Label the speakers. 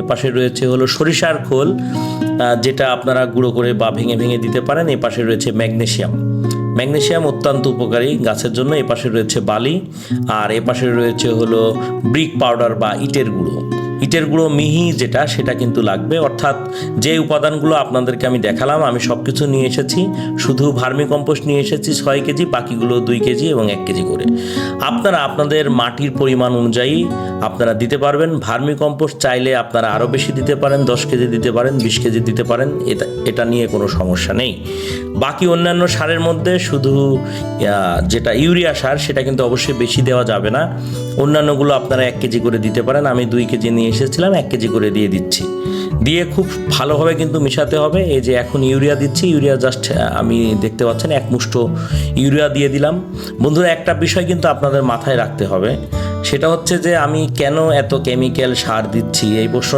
Speaker 1: এপাশে রয়েছে হলো সরিষার খোল, যেটা আপনারা গুঁড়ো করে বা ভেঙে ভেঙে দিতে পারেন। এপাশে রয়েছে ম্যাগনেসিয়াম। ম্যাগনেসিয়াম অত্যন্ত উপকারী গাছের জন্য। এপাশে রয়েছে বালি, আর এপাশে রয়েছে হলো ব্রিক পাউডার বা ইটের গুঁড়ো। ইটের গুঁড়ো মিহি যেটা, সেটা কিন্তু লাগবে। অর্থাৎ যে উপাদানগুলো আপনাদেরকে আমি দেখালাম, আমি সব কিছু নিয়ে এসেছি। শুধু ভার্মি কম্পোস্ট নিয়ে এসেছি 6 কেজি, বাকিগুলো 2 কেজি এবং 1 কেজি করে। আপনারা আপনাদের মাটির পরিমাণ অনুযায়ী আপনারা দিতে পারবেন। ভার্মি কম্পোস্ট চাইলে আপনারা আরও বেশি দিতে পারেন, 10 কেজি দিতে পারেন, 20 কেজি দিতে পারেন, এটা নিয়ে কোনো সমস্যা নেই। বাকি অন্যান্য সারের মধ্যে শুধু যেটা ইউরিয়া সার, সেটা কিন্তু অবশ্যই বেশি দেওয়া যাবে না। অন্যান্যগুলো আপনারা 1 কেজি করে দিতে পারেন। আমি 2 কেজি নিয়ে এসেছিলাম, 1 কেজি করে দিয়ে দিচ্ছি। দিয়ে খুব ভালোভাবে কিন্তু মেশাতে হবে। এই যে এখন ইউরিয়া দিচ্ছি, ইউরিয়া জাস্ট আমি দেখতে পাচ্ছেন 1 মুষ্টো ইউরিয়া দিয়ে দিলাম। বন্ধুরা, একটা বিষয় কিন্তু আপনাদের মাথায় রাখতে হবে, সেটা হচ্ছে যে আমি কেন এত কেমিক্যাল সার দিচ্ছি। এই প্রশ্ন